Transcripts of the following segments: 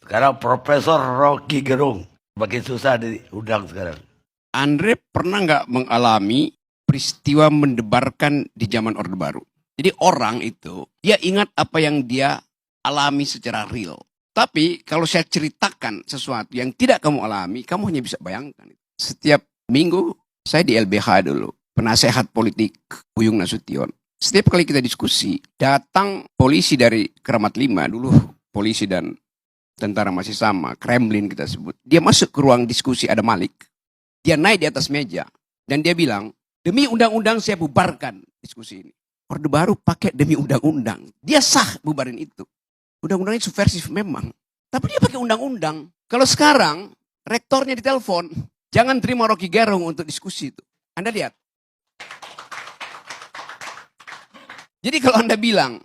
Sekarang Profesor Rocky Gerung. Makin susah diundang sekarang. Andre pernah nggak mengalami peristiwa mendebarkan di zaman Orde Baru? Jadi orang itu, dia ingat apa yang dia alami secara real. Tapi kalau saya ceritakan sesuatu yang tidak kamu alami, kamu hanya bisa bayangkan. Setiap minggu, saya di LBH dulu, penasehat politik Buyung Nasution. Setiap kali kita diskusi, datang polisi dari Kramat 5, dulu polisi dan tentara masih sama, Kremlin kita sebut. Dia masuk ke ruang diskusi, ada Malik. Dia naik di atas meja, dan dia bilang, demi undang-undang saya bubarkan diskusi ini. Orde Baru pakai demi undang-undang. Dia sah bubarin itu. Undang-undangnya subversif memang. Tapi dia pakai undang-undang. Kalau sekarang, rektornya ditelepon, jangan terima Rocky Gerung untuk diskusi itu. Anda lihat. Jadi kalau Anda bilang,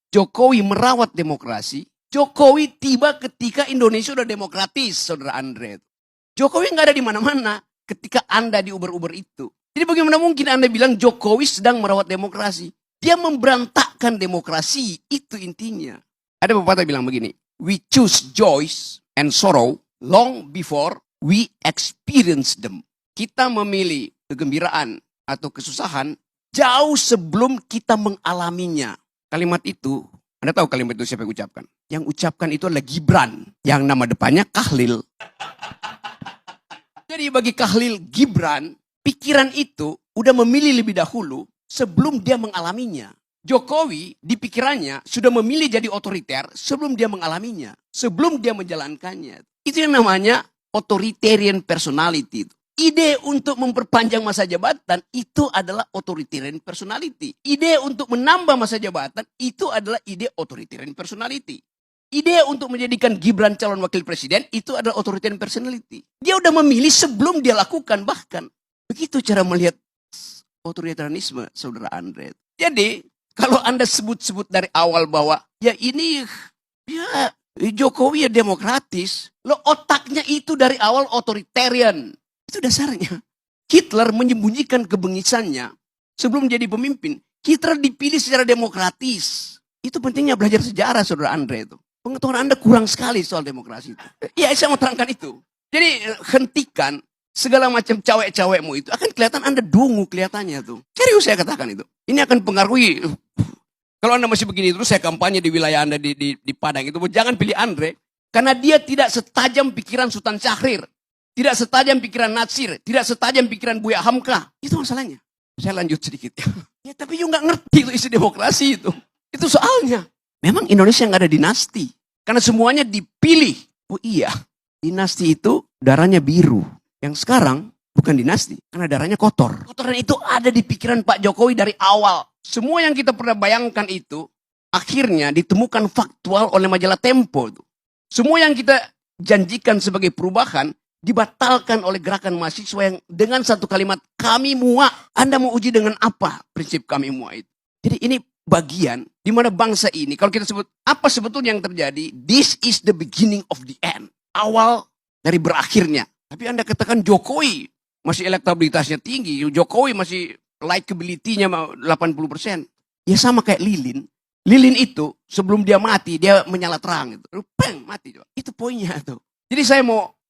Jokowi merawat demokrasi, Jokowi tiba ketika Indonesia udah demokratis, Saudara Andre. Jokowi nggak ada di mana-mana ketika Anda di Uber-Uber itu. Jadi bagaimana mungkin Anda bilang Jokowi sedang merawat demokrasi? Dia memberantakkan demokrasi, itu intinya. Ada pepatah bilang begini, we choose joy and sorrow long before we experience them. Kita memilih kegembiraan atau kesusahan jauh sebelum kita mengalaminya. Kalimat itu, Anda tahu kalimat itu siapa yang ucapkan? Yang ucapkan itu adalah Gibran, yang nama depannya Kahlil. Jadi bagi Kahlil Gibran, pikiran itu udah memilih lebih dahulu sebelum dia mengalaminya. Jokowi di pikirannya sudah memilih jadi otoriter sebelum dia mengalaminya. Sebelum dia menjalankannya. Itu yang namanya authoritarian personality. Ide untuk memperpanjang masa jabatan itu adalah authoritarian personality. Ide untuk menambah masa jabatan itu adalah ide authoritarian personality. Ide untuk menjadikan Gibran calon wakil presiden itu adalah authoritarian personality. Dia udah memilih sebelum dia lakukan bahkan. Begitu cara melihat otoritarianisme, Saudara Andre. Jadi kalau Anda sebut-sebut dari awal bahwa ya ini ya Jokowi ya demokratis. Lo otaknya itu dari awal otoritarian. Itu dasarnya. Hitler menyembunyikan kebengisannya sebelum jadi pemimpin. Hitler dipilih secara demokratis. Itu pentingnya belajar sejarah, Saudara Andre itu. Pengetahuan Anda kurang sekali soal demokrasi itu. Ya, saya mau terangkan itu. Jadi hentikan segala macam cawek-cawekmu itu. Akan kelihatan Anda dungu kelihatannya tuh. Serius saya katakan itu. Ini akan pengaruhi. Kalau Anda masih begini terus saya kampanye di wilayah Anda di Padang itu. Jangan pilih Andre. Karena dia tidak setajam pikiran Sultan Syahrir. Tidak setajam pikiran Natsir. Tidak setajam pikiran Buya Hamka. Itu masalahnya. Saya lanjut sedikit. Ya tapi you nggak ngerti itu isi demokrasi itu. Itu soalnya. Memang Indonesia nggak ada dinasti. Karena semuanya dipilih. Oh iya. Dinasti itu darahnya biru. Yang sekarang bukan dinasti. Karena darahnya kotor. Kotoran itu ada di pikiran Pak Jokowi dari awal. Semua yang kita pernah bayangkan itu. Akhirnya ditemukan faktual oleh majalah Tempo. Semua yang kita janjikan sebagai perubahan. Dibatalkan oleh gerakan mahasiswa yang dengan satu kalimat. Kami muak. Anda mau uji dengan apa prinsip kami muak itu? Jadi ini bagian di mana bangsa ini, kalau kita sebut apa sebetulnya yang terjadi, this is the beginning of the end. Awal dari berakhirnya. Tapi Anda katakan Jokowi masih elektabilitasnya tinggi, Jokowi masih likability-nya 80%. Ya sama kayak Lilin. Lilin itu sebelum dia mati, dia menyala terang. Peng, mati. Itu poinnya tuh. Jadi saya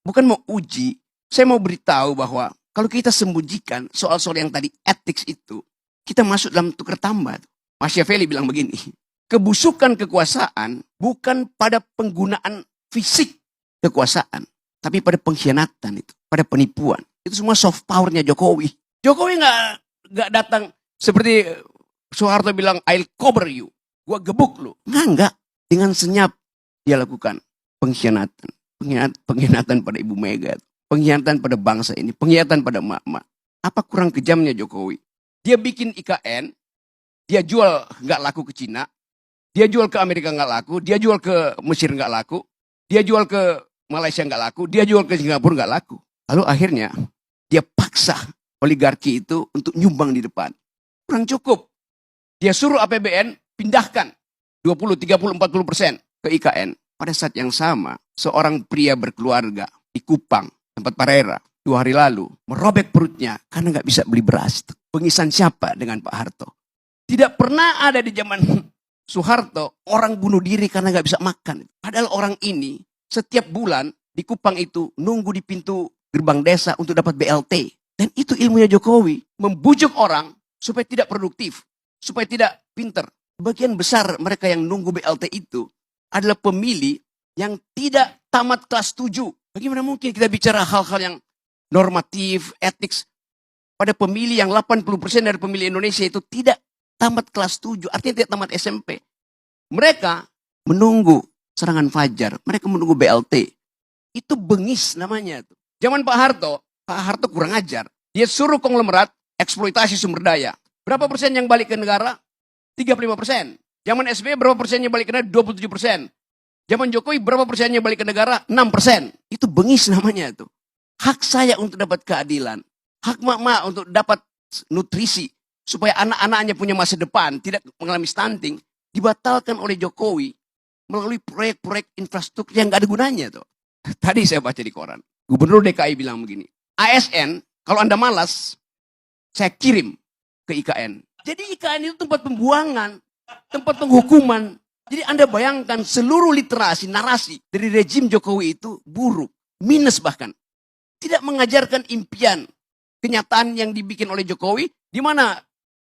bukan mau uji, saya mau beritahu bahwa kalau kita sembunyikan soal-soal yang tadi etik itu, kita masuk dalam tukar tambah. Machiavelli bilang begini, kebusukan kekuasaan bukan pada penggunaan fisik kekuasaan, tapi pada pengkhianatan itu, pada penipuan. Itu semua soft powernya Jokowi. Jokowi nggak datang seperti Soeharto bilang, I'll cover you, gua gebuk lu. Enggak. Dengan senyap dia lakukan pengkhianatan, pengkhianatan pada Ibu Mega, pengkhianatan pada bangsa ini, pengkhianatan pada emak-emak. Apa kurang kejamnya Jokowi? Dia bikin IKN. Dia jual nggak laku ke Cina, dia jual ke Amerika nggak laku, dia jual ke Mesir nggak laku, dia jual ke Malaysia nggak laku, dia jual ke Singapura nggak laku. Lalu akhirnya dia paksa oligarki itu untuk nyumbang di depan. Kurang cukup. Dia suruh APBN pindahkan 20, 30, 40% ke IKN. Pada saat yang sama, seorang pria berkeluarga di Kupang, tempat Parera, 2 hari lalu merobek perutnya karena nggak bisa beli beras. Pengisan siapa dengan Pak Harto? Tidak pernah ada di zaman Soeharto orang bunuh diri karena nggak bisa makan. Padahal orang ini setiap bulan di Kupang itu nunggu di pintu gerbang desa untuk dapat BLT. Dan itu ilmunya Jokowi. Membujuk orang supaya tidak produktif, supaya tidak pinter. Bagian besar mereka yang nunggu BLT itu adalah pemilih yang tidak tamat kelas 7. Bagaimana mungkin kita bicara hal-hal yang normatif, etik, pada pemilih yang 80% dari pemilih Indonesia itu tidak tamat kelas 7, artinya tidak tamat SMP. Mereka menunggu serangan fajar, mereka menunggu BLT. Itu bengis namanya. Zaman Pak Harto kurang ajar. Dia suruh konglomerat eksploitasi sumber daya. Berapa persen yang balik ke negara? 35%. Zaman SBY berapa persennya balik ke negara? 27%. Zaman Jokowi berapa persennya balik ke negara? 6%. Itu bengis namanya itu. Hak saya untuk dapat keadilan. Hak mak-mak untuk dapat nutrisi. Supaya anak-anaknya punya masa depan. Tidak mengalami stunting. Dibatalkan oleh Jokowi. Melalui proyek-proyek infrastruktur yang gak ada gunanya tuh. Tadi saya baca di koran. Gubernur DKI bilang begini. ASN, kalau Anda malas, saya kirim ke IKN. Jadi IKN itu tempat pembuangan. Tempat penghukuman. Jadi Anda bayangkan seluruh literasi, narasi dari rejim Jokowi itu buruk. Minus bahkan. Tidak mengajarkan impian. Kenyataan yang dibikin oleh Jokowi. Di mana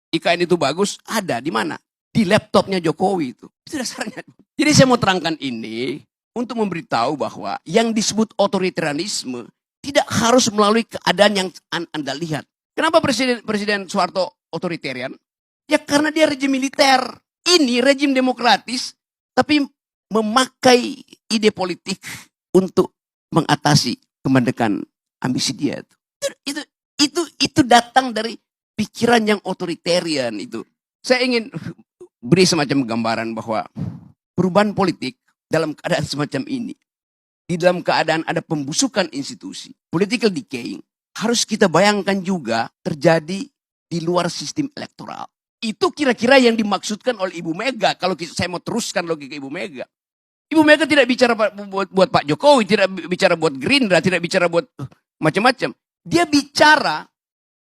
IKN itu bagus? Ada. Di mana? Di laptopnya Jokowi itu. Itu dasarnya. Jadi saya mau terangkan ini untuk memberitahu bahwa yang disebut otoritarianisme tidak harus melalui keadaan yang Anda lihat. Kenapa Presiden Soeharto otoritarian? Ya karena dia rejim militer. Ini rejim demokratis tapi memakai ide politik untuk mengatasi kemandekan ambisi dia. Itu datang dari pikiran yang otoritarian itu. Saya ingin beri semacam gambaran bahwa perubahan politik dalam keadaan semacam ini, di dalam keadaan ada pembusukan institusi, political decaying, harus kita bayangkan juga terjadi di luar sistem elektoral. Itu kira-kira yang dimaksudkan oleh Ibu Mega. Kalau saya mau teruskan logika Ibu Mega. Ibu Mega tidak bicara buat Pak Jokowi, tidak bicara buat Gerindra, tidak bicara buat macam-macam. Dia bicara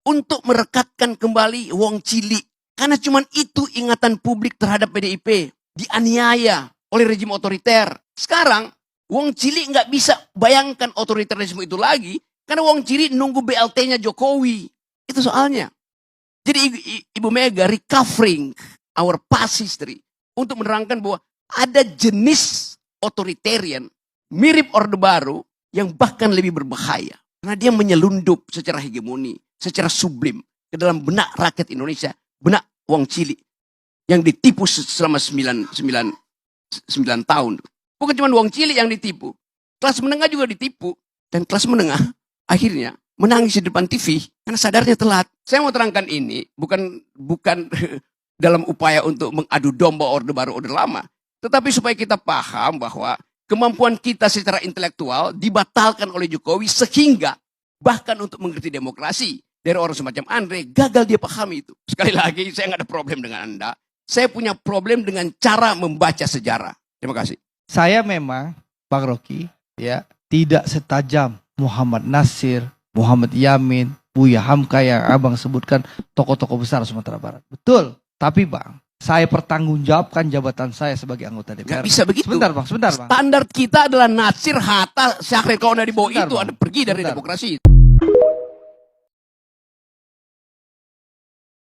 untuk merekatkan kembali Wong Cilik. Karena cuma itu ingatan publik terhadap PDIP. Dianiaya oleh rejim otoriter. Sekarang, Wong Cilik nggak bisa bayangkan otoritarisme itu lagi. Karena Wong Cilik nunggu BLT-nya Jokowi. Itu soalnya. Jadi Ibu Mega recovering our past history. Untuk menerangkan bahwa ada jenis otoritarian mirip Orde Baru yang bahkan lebih berbahaya. Karena dia menyelundup secara hegemoni, secara sublim ke dalam benak rakyat Indonesia. Benak Wong Cilik yang ditipu selama 9 tahun. Bukan cuma Wong Cilik yang ditipu. Kelas menengah juga ditipu. Dan kelas menengah akhirnya menangis di depan TV karena sadarnya telat. Saya mau terangkan ini bukan dalam upaya untuk mengadu domba Orde Baru, Orde Lama. Tetapi supaya kita paham bahwa kemampuan kita secara intelektual dibatalkan oleh Jokowi sehingga bahkan untuk mengerti demokrasi dari orang semacam Andre gagal dia pahami itu. Sekali lagi saya nggak ada problem dengan Anda. Saya punya problem dengan cara membaca sejarah. Terima kasih. Saya memang, Bang Rocky, ya tidak setajam Muhammad Nasir, Muhammad Yamin, Buya Hamka yang abang sebutkan tokoh-tokoh besar Sumatera Barat. Betul. Tapi bang, saya pertanggungjawabkan jabatan saya sebagai anggota DPR. Gak bisa begitu. Sebentar bang. Standar kita adalah Nasir, Hatta, Syahrir. Kalau dari bawah itu ada pergi dari demokrasi.